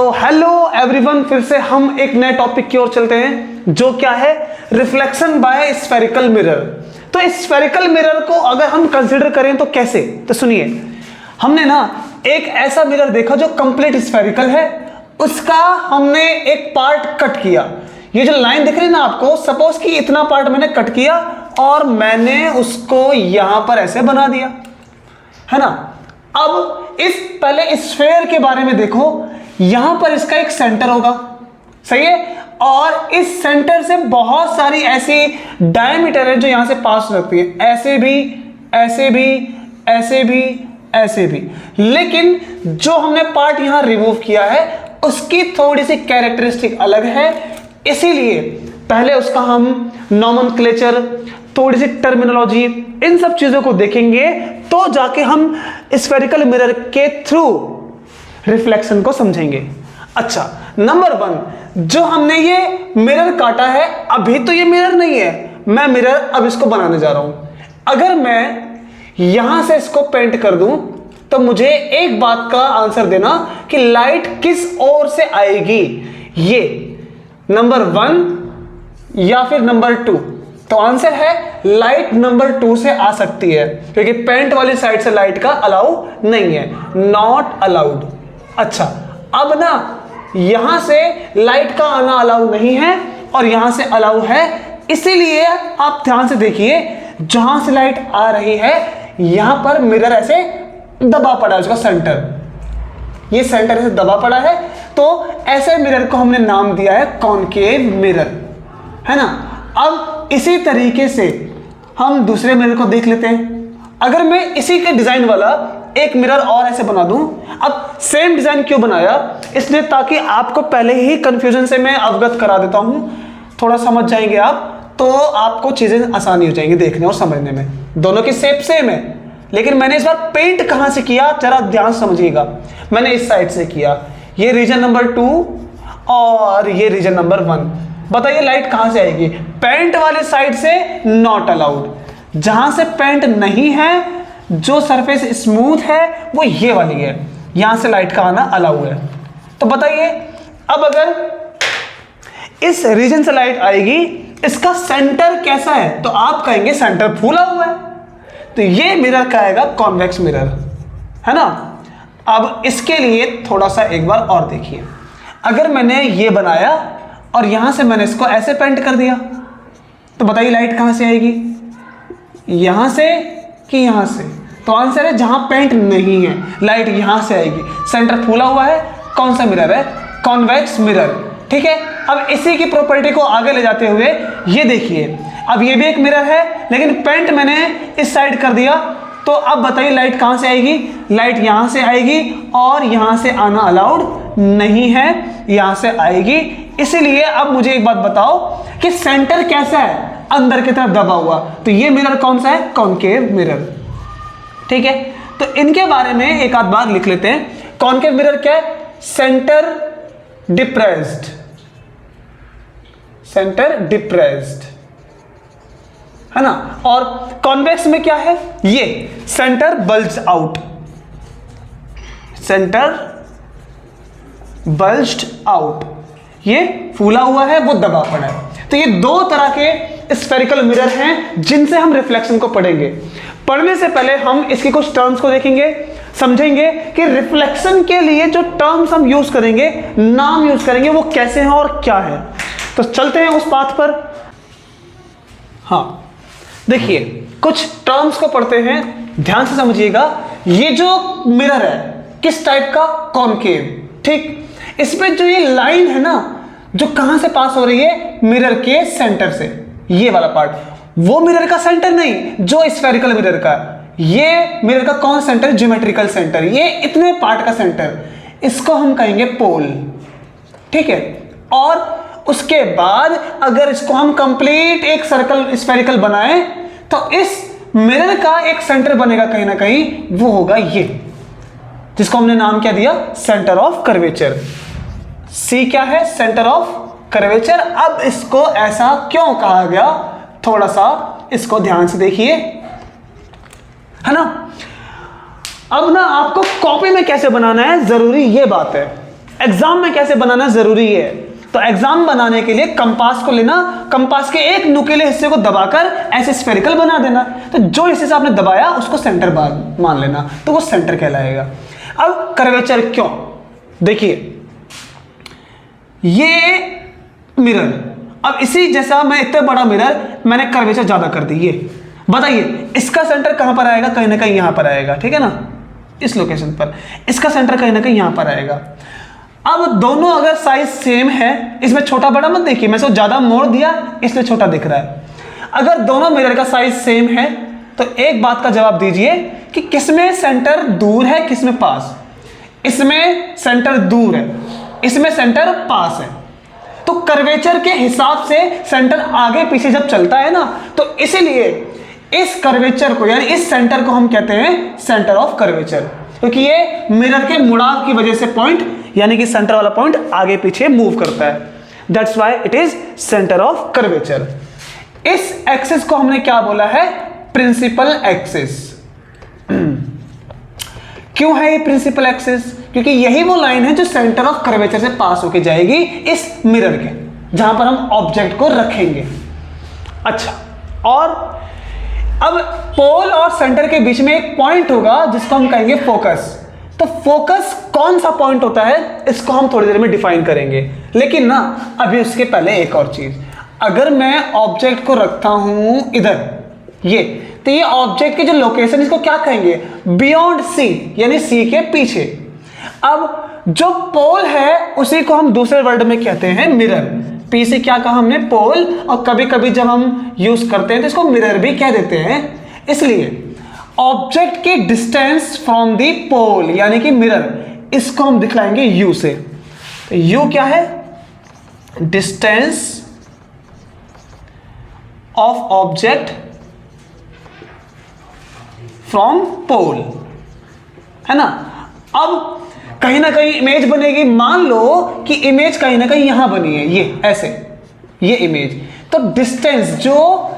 तो hello everyone, फिर से हम एक नए टॉपिक की ओर चलते हैं जो क्या है, रिफ्लेक्शन बाय स्फेरिकल मिरर। तो स्फेरिकल मिरर को अगर हम कंसीडर करें तो कैसे, तो सुनिए, हमने ना एक ऐसा मिरर देखा जो कंप्लीट स्फेरिकल है, उसका हमने एक पार्ट कट किया। ये जो लाइन दिख रही है ना आपको, सपोज कि इतना पार्ट मैंने कट किया और मैंने उसको यहां पर ऐसे बना दिया, है ना। अब इस पहले स्फेयर के बारे में देखो, यहां पर इसका एक सेंटर होगा, सही है, और इस सेंटर से बहुत सारी ऐसी डायमीटर है जो यहां से पास होती है, ऐसे भी, ऐसे भी, ऐसे भी, ऐसे भी। लेकिन जो हमने पार्ट यहां रिमूव किया है उसकी थोड़ी सी कैरेक्टरिस्टिक अलग है, इसीलिए पहले उसका हम नॉमेनक्लेचर, थोड़ी सी टर्मिनोलॉजी, इन सब चीजों को देखेंगे तो जाके हम स्फेरिकल मिरर के थ्रू रिफ्लेक्शन को समझेंगे। अच्छा, नंबर 1, जो हमने ये मिरर काटा है, अभी तो ये मिरर नहीं है, मैं मिरर अब इसको बनाने जा रहा हूं। अगर मैं यहां से इसको पेंट कर दूं तो मुझे एक बात का आंसर देना कि लाइट किस ओर से आएगी, ये नंबर 1 या फिर नंबर 2। तो आंसर है लाइट नंबर 2 से आ सकती है, क्योंकि पेंट वाली साइड से लाइट का अलाउ नहीं है, नॉट अलाउड। अच्छा, अब ना यहां से लाइट का आना अलाउ नहीं है और यहां से अलाउ है, इसीलिए आप ध्यान से देखिए, जहां से लाइट आ रही है यहां पर मिरर ऐसे दबा पड़ा है, उसका सेंटर, ये सेंटर ऐसे दबा पड़ा है, तो ऐसे मिरर को हमने नाम दिया है कॉनकेव मिरर, है ना। अब इसी तरीके से हम दूसरे मिरर को देख लेते हैं। अगर मैं इसी के डिजाइन वाला एक मिरर और ऐसे बना दूं, अब सेम डिजाइन क्यों बनाया, इसलिए ताकि आपको पहले ही कंफ्यूजन से मैं अवगत करा देता हूं, थोड़ा समझ जाएंगे आप, तो आपको चीजें आसानी हो जाएंगी देखने और समझने में। दोनों की शेप सेम है, लेकिन मैंने इस बार पेंट कहां से किया जरा ध्यान समझिएगा। मैंने इस साइड से किया, ये रीजन नंबर 2 और ये रीजन नंबर 1। बताइए लाइट कहां से आएगी, पेंट वाले साइड से नॉट अलाउड। जहां से पेंट नहीं है, जो सरफेस स्मूथ है वो ये वाली है, यहां से लाइट का आना अलाउ है। तो बताइए, अब अगर इस रीजन से लाइट आएगी, इसका सेंटर कैसा है, तो आप कहेंगे सेंटर फूला हुआ है, तो ये मिरर का आएगा कॉन्वेक्स मिरर, है ना। अब इसके लिए थोड़ा सा एक बार और देखिए, अगर मैंने ये बनाया और यहां से मैंने इसको ऐसे पेंट कर दिया, तो बताइए लाइट कहां से आएगी, यहां से कि यहां से, तो आंसर है जहां पेंट नहीं है लाइट यहां से आएगी। सेंटर फूला हुआ है, कौन सा मिरर है, कॉन्वेक्स मिरर, ठीक है। अब इसी की प्रॉपर्टी को आगे ले जाते हुए ये देखिए, अब ये भी एक मिरर है, लेकिन पेंट मैंने इस साइड कर दिया, तो अब बताइए लाइट कहां से आएगी, लाइट यहां से आएगी और यहां से आना अलाउड नहीं है, यहां से आएगी। इसीलिए अब मुझे एक बात बताओ कि सेंटर कैसा है, अंदर की तरफ दबा हुआ, तो ये मिरर कौन सा है, कॉनकेव मिरर, ठीक है। तो इनके बारे में एक आध बार लिख लेते हैं। कॉनकेव मिरर क्या है, सेंटर डिप्रेस्ड, सेंटर डिप्रेस्ड, है ना। और कॉन्वेक्स में क्या है, ये centre bulge out, centre bulged out, ये फूला हुआ है, वो दबा पड़ा है। तो ये दो तरह के स्फेरिकल मिरर हैं जिनसे हम रिफ्लेक्शन को पढ़ेंगे। पढ़ने से पहले हम इसकी कुछ टर्म्स को देखेंगे, समझेंगे कि रिफ्लेक्शन के लिए जो टर्म्स हम यूज करेंगे, नाम यूज करेंगे, वो कैसे हैं और क्या है। तो चलते हैं उस पाथ पर। हाँ, देखिए कुछ टर्म्स को पढ़ते हैं, ध्यान से समझिएगा। ये जो मिरर है किस टाइप का, कॉनकेव, ठीक। इसमें जो ये लाइन है ना, जो कहां से पास हो रही है, मिरर के सेंटर से, ये वाला पार्ट, वो मिरर का सेंटर नहीं जो स्फेरिकल मिरर का, ये मिरर का कौन सेंटर, ज्योमेट्रिकल सेंटर, ये इतने पार्ट का सेंटर, इसको हम कहेंगे पोल, ठीक है। और उसके बाद अगर इसको हम कंप्लीट एक सर्कल स्फेरिकल बनाएं, तो इस मिरर का एक सेंटर बनेगा कहीं ना कहीं, वो होगा ये, जिसको हमने नाम क्या दिया, सेंटर ऑफ कर्वेचर। सी क्या है, सेंटर ऑफ कर्वेचर। अब इसको ऐसा क्यों कहा गया, थोड़ा सा इसको ध्यान से देखिए, है ना। अब ना आपको कॉपी में कैसे बनाना है, जरूरी ये बात है। एग्जाम में कैसे बनाना जरूरी है, तो एग्जाम बनाने के लिए कंपास को लेना, कंपास के एक नुकीले हिस्से को दबाकर ऐसे स्फेरिकल बना देना, तो जो हिस्से से आपने दबाया उसको सेंटर मान लेना, तो वो सेंटर कहलाएगा। अब कर्वेचर क्यों, देखिए ये मिरर, अब इसी जैसा मैं इतना बड़ा मिरर मैंने कर्वेचर ज्यादा कर दी, ये बताइए इसका सेंटर कहां पर आएगा, कहीं ना कहीं यहां पर आएगा, ठीक है ना, इस लोकेशन पर इसका सेंटर कहीं ना कहीं यहां पर आएगा। अब दोनों अगर साइज सेम है, इसमें छोटा बड़ा मत देखिए, मैं इसको ज्यादा मोड़ दिया इसलिए छोटा दिख रहा है। अगर दोनों मिरर का साइज सेम है तो एक बात का जवाब दीजिए कि किसमें सेंटर दूर है किसमें पास। इसमें सेंटर दूर है, इसमें सेंटर पास है, तो कर्वेचर के हिसाब से सेंटर आगे पीछे जब चलता है ना, तो इसीलिए इस कर्वेचर को यानी इस सेंटर को हम कहते हैं सेंटर ऑफ कर्वेचर, क्योंकि ये मिरर के मुड़ाव की वजह से पॉइंट यानी कि सेंटर वाला पॉइंट आगे पीछे मूव करता है, that's why it is centre of curvature. इस एक्सिस को हमने क्या बोला है, प्रिंसिपल एक्सिस। क्यों है ये प्रिंसिपल एक्सिस, क्योंकि यही वो लाइन है जो सेंटर ऑफ कर्वेचर से पास होके जाएगी इस मिरर के, जहां पर हम ऑब्जेक्ट को रखेंगे। अच्छा, और अब पोल और सेंटर के बीच में एक पॉइंट होगा जिसको हम कहेंगे फोकस। तो फोकस कौन सा पॉइंट होता है इसको हम थोड़ी देर में डिफाइन करेंगे, लेकिन ना अभी उसके पहले एक और चीज, अगर मैं ऑब्जेक्ट को रखता हूं इधर ये, तो ये ऑब्जेक्ट की जो लोकेशन इसको क्या कहेंगे, बियॉन्ड सी यानी सी के पीछे। अब जो पोल है उसी को हम दूसरे वर्ड में कहते हैं मिरर। पी से क्या कहा हमने, पोल, और कभी कभी जब हम यूज करते हैं तो इसको मिरर भी कह देते हैं। इसलिए ऑब्जेक्ट की डिस्टेंस फ्रॉम दी पोल यानी कि मिरर, इसको हम दिखलाएंगे यू से। तो यू क्या है, distance of object from pole, है ना। अब कहीं ना कहीं इमेज बनेगी, मान लो कि इमेज कहीं ना कहीं यहां बनी है, ये ऐसे, ये इमेज, तो डिस्टेंस जो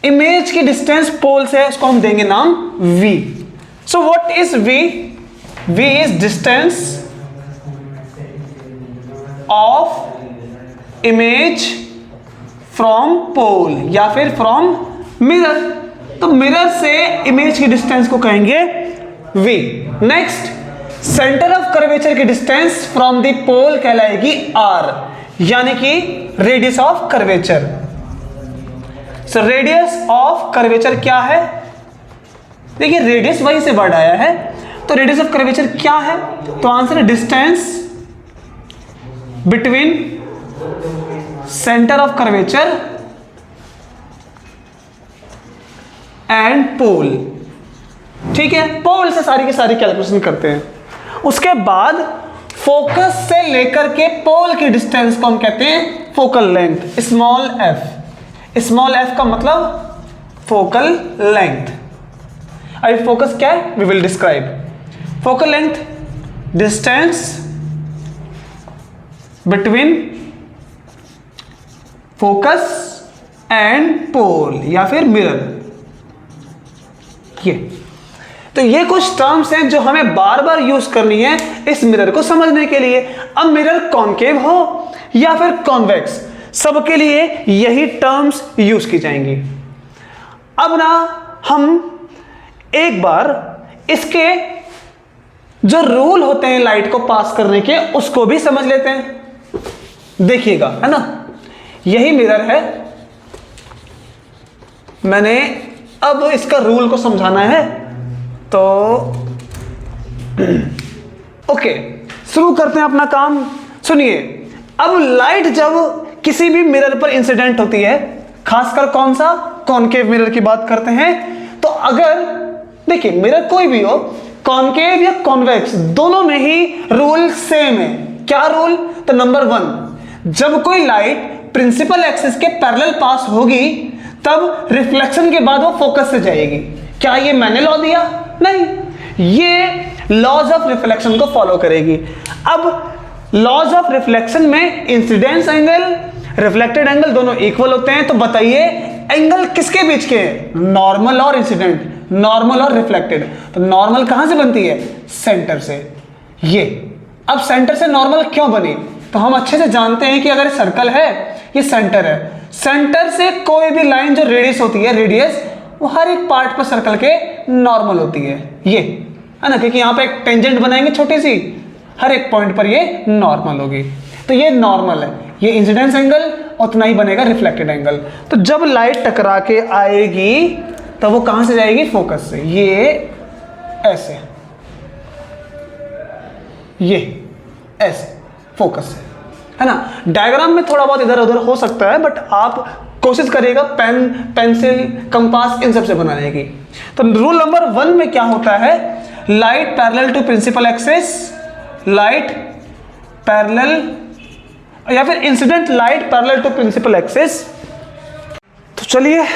इमेज की डिस्टेंस पोल से है उसको हम देंगे नाम v। So what is v, v is distance of image from pole या फिर फ्रॉम मिरर। तो मिरर से इमेज की डिस्टेंस को कहेंगे v। Next, centre of curvature की डिस्टेंस फ्रॉम द पोल कहलाएगी r, यानी कि radius of curvature. So radius of curvature क्या है, देखिए रेडियस वहीं से वर्ड आया है, तो रेडियस ऑफ कर्वेचर क्या है, तो आंसर है distance between centre of curvature and pole. ठीक है, पोल से सारी की सारी कैलकुलेशन करते हैं। उसके बाद फोकस से लेकर के पोल की डिस्टेंस को हम कहते हैं focal length, small f. Small f का मतलब फोकल लेंथ। अभी फोकस क्या है, we will describe. Focal length, distance between focus and pole या फिर मिरर। तो ये कुछ टर्म्स हैं जो हमें बार बार यूज करनी है इस मिरर को समझने के लिए। अब मिरर कॉनकेव हो या फिर कॉन्वेक्स, सबके लिए यही टर्म्स यूज की जाएंगी। अब ना हम एक बार इसके जो रूल होते हैं लाइट को पास करने के उसको भी समझ लेते हैं। देखिएगा, है ना, यही मिरर है, मैंने अब इसका रूल को समझाना है, तो ओके शुरू करते हैं अपना काम। सुनिए, अब लाइट जब किसी भी मिरर पर इंसिडेंट होती है, खासकर कौन सा, कॉनकेव मिरर की बात करते हैं, तो अगर देखिए मिरर कोई भी हो, कॉनकेव या कॉन्वेक्स, दोनों में ही रूल सेम है। क्या रूल, तो नंबर 1, जब कोई लाइट प्रिंसिपल एक्सिस के पैरेलल पास होगी तब रिफ्लेक्शन के बाद वो फोकस से जाएगी। क्या ये मैंने लॉ दिया, नहीं, ये लॉज ऑफ रिफ्लेक्शन को फॉलो करेगी। अब लॉज ऑफ रिफ्लेक्शन में इंसिडेंस एंगल, रिफ्लेक्टेड एंगल दोनों इक्वल होते हैं, तो बताइए एंगल किसके बीच के हैं, नॉर्मल और इंसिडेंट, नॉर्मल और रिफ्लेक्टेड। तो नॉर्मल कहां से बनती है, सेंटर से। ये अब सेंटर से नॉर्मल क्यों बनी, तो हम अच्छे से जानते हैं कि अगर सर्कल है, ये सेंटर है, सेंटर से कोई भी लाइन जो रेडियस होती है, रेडियस वो हर एक पार्ट पर सर्कल के नॉर्मल होती है, ये है ना, क्योंकि यहां पे एक टेंजेंट बनाएंगे छोटी सी, हर एक पॉइंट पर ये नॉर्मल होगी, तो ये नॉर्मल है, ये इंसिडेंस एंगल उतना ही बनेगा रिफ्लेक्टेड एंगल। तो जब लाइट टकरा के आएगी तो वो कहां से जाएगी, फोकस से, ये ऐसे, ये ऐसे फोकस से, है ना। डायग्राम में थोड़ा बहुत इधर उधर हो सकता है, बट आप कोशिश करिएगा पेन, पेंसिल, कंपास इन सब से बनाने की। तो रूल नंबर 1 में क्या होता है, light parallel to principal axis, light parallel या फिर incident light parallel to principal axis. तो चलिए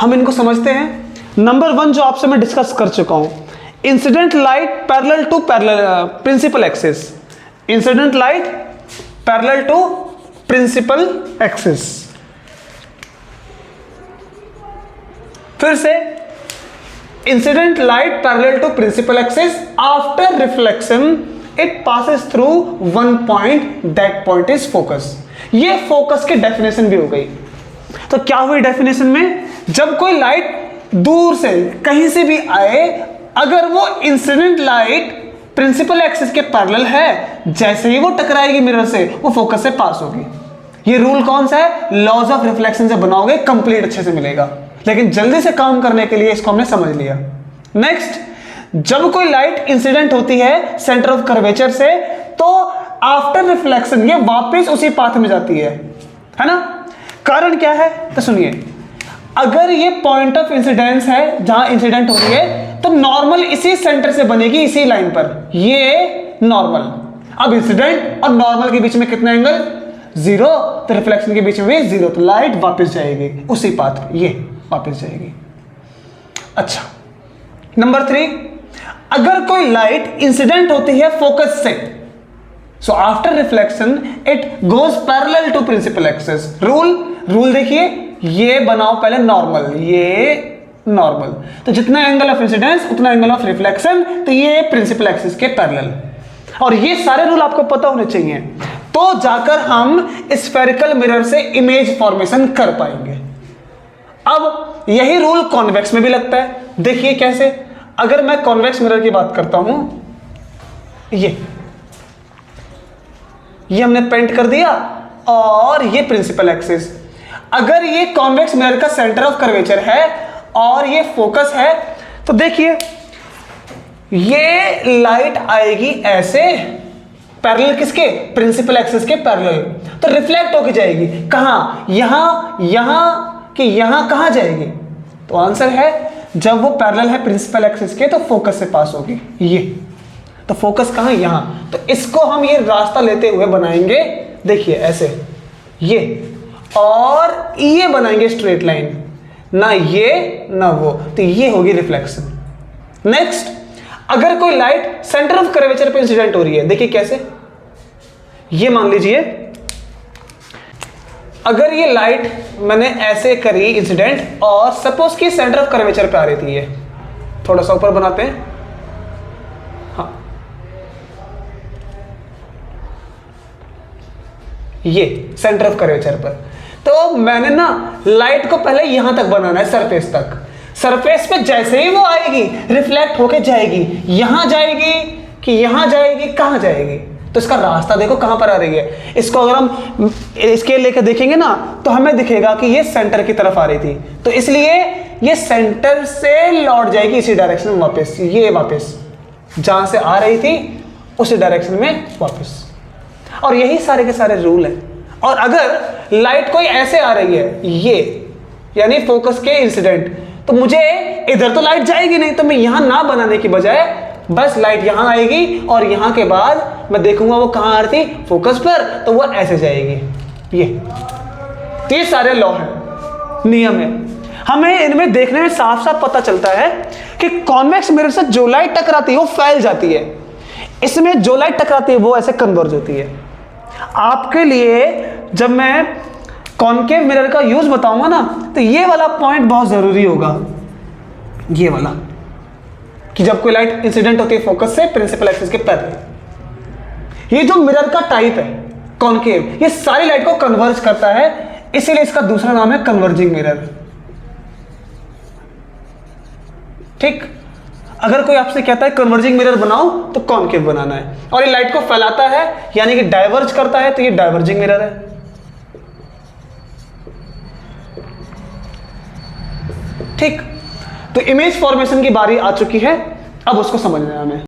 हम इनको समझते हैं। नंबर 1 जो आपसे मैं डिस्कस कर चुका हूं, incident light parallel to principal axis, incident light parallel to principal axis. फिर से, incident light parallel to principal axis, after reflection it passes through one point, that point is focus. ये focus की definition भी हो गई। तो क्या हुई डेफिनेशन में, जब कोई लाइट दूर से कहीं से भी आए, अगर वो इंसिडेंट लाइट प्रिंसिपल एक्सिस के पैरेलल है, जैसे ही वो टकराएगी मिरर से, वो फोकस से पास होगी। ये रूल कौन सा है, लॉज ऑफ रिफ्लेक्शन से बनाओगे, कंप्लीट अच्छे से मिलेगा। लेकिन जल्दी से काम करने के लिए इसको हमने समझ लिया। नेक्स्ट, जब कोई लाइट इंसिडेंट होती है सेंटर ऑफ कर्वेचर से, तो आफ्टर रिफ्लेक्शन ये वापस उसी पाथ में जाती है ना। कारण क्या है, तो सुनिए, अगर ये पॉइंट ऑफ इंसिडेंस है जहां इंसिडेंट हो रही है, तो नॉर्मल इसी सेंटर से बनेगी, इसी लाइन पर, ये नॉर्मल। अब इंसिडेंट और नॉर्मल के बीच में कितना एंगल, 0, तो रिफ्लेक्शन के बीच में भी 0, तो लाइट वापस जाएगी उसी पाथ पे, ये वापस जाएगी। अच्छा, नंबर 3, अगर कोई लाइट इंसिडेंट होती है फोकस से, so after reflection it goes parallel to principal axis. Rule देखिए, ये बनाओ पहले नॉर्मल, ये नॉर्मल, तो जितना एंगल ऑफ इंसिडेंस उतना एंगल ऑफ रिफ्लेक्शन, तो ये प्रिंसिपल एक्सिस के पैरेलल। और ये सारे रूल आपको पता होने चाहिए, तो जाकर हम स्फेरिकल मिरर से इमेज फॉर्मेशन कर पाएंगे। अब यही रूल कॉन्वेक्स में भी लगता है। देखिए कैसे, अगर मैं कॉन्वेक्स मिरर की बात करता हूं, ये हमने पेंट कर दिया, और ये प्रिंसिपल एक्सिस। अगर ये कॉन्वेक्स मिरर का सेंटर ऑफ कर्वेचर है और ये फोकस है, तो देखिए ये लाइट आएगी ऐसे, पैरेलल किसके, प्रिंसिपल एक्सिस के पैरेलल, तो रिफ्लेक्ट होके जाएगी कहां, यहां कि यहां कहां जाएगी, तो आंसर है जब वो पैरेलल है प्रिंसिपल एक्सिस के, तो फोकस से पास होगी, ये, तो फोकस कहां, यहां। तो इसको हम ये रास्ता लेते हुए बनाएंगे, देखिए ऐसे, ये और ये बनाएंगे स्ट्रेट लाइन, ना ये ना वो, तो ये होगी रिफ्लेक्शन। नेक्स्ट, अगर कोई लाइट सेंटर ऑफ कर्वेचर पे इंसिडेंट हो रही है, देखिए कैसे, ये मान लीजिए अगर ये लाइट मैंने ऐसे करी इंसिडेंट, और सपोज कि सेंटर ऑफ कर्वेचर पे आ रही थी, ये थोड़ा सा ऊपर बनाते हैं, हाँ, ये सेंटर ऑफ कर्वेचर पर, तो मैंने ना लाइट को पहले यहां तक बनाना है, सरफेस तक। सरफेस पे जैसे ही वो आएगी रिफ्लेक्ट होके जाएगी, यहां जाएगी कि यहां जाएगी, कहां जाएगी, तो इसका रास्ता देखो कहां पर आ रही है। इसको अगर हम स्केल लेकर देखेंगे ना, तो हमें दिखेगा कि ये सेंटर की तरफ आ रही थी, तो इसलिए ये सेंटर से लौट जाएगी इसी डायरेक्शन में वापस, ये वापस जहां से आ रही थी उसी डायरेक्शन में वापस। और यही सारे के सारे रूल हैं। और अगर लाइट कोई ऐसे आ रही है, ये यानी फोकस के इंसिडेंट, तो मुझे इधर तो लाइट जाएगी नहीं, तो मैं यहां ना बनाने की बजाय बस लाइट यहां आएगी, और यहां के बाद मैं देखूंगा वो कहां आ रही थी, फोकस पर, तो वो ऐसे जाएगी। ये सारे लॉ है, नियम है। हमें इनमें देखने में साफ साफ पता चलता है कि कॉन्वेक्स मिरर से जो लाइट टकराती है वो फैल जाती है, इसमें जो लाइट टकराती है वो ऐसे कन्वर्ज होती है। आपके लिए जब मैं कॉन्केव मिरर का यूज बताऊंगा ना, तो ये वाला पॉइंट बहुत जरूरी होगा, ये वाला, कि जब कोई लाइट इंसिडेंट होती है फोकस से प्रिंसिपल एक्सिस के पैरेलल, ये जो मिरर का टाइप है कॉनकेव, ये सारी लाइट को कन्वर्ज करता है, इसीलिए इसका दूसरा नाम है कन्वर्जिंग मिरर। ठीक, अगर कोई आपसे कहता है कन्वर्जिंग मिरर बनाओ तो कॉनकेव बनाना है, और ये लाइट को फैलाता है यानी कि डाइवर्ज करता है, तो ये डाइवर्जिंग मिरर है। ठीक, तो इमेज फॉर्मेशन की बारी आ चुकी है, अब उसको समझना है हमें।